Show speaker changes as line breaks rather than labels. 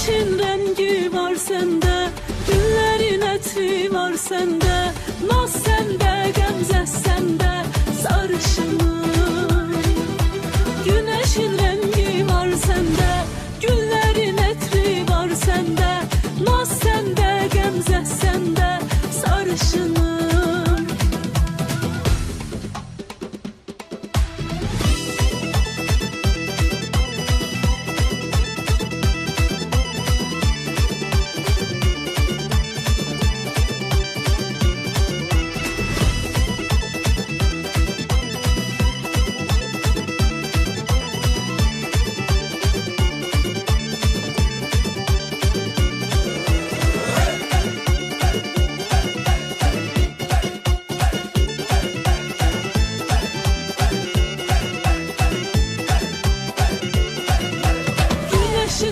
Güneşin rengi var sende, güllerin etri var sende, naz sende, gemze sende, sarışınım. Güneşin rengi var sende, güllerin etri var sende, naz sende, gemze sende.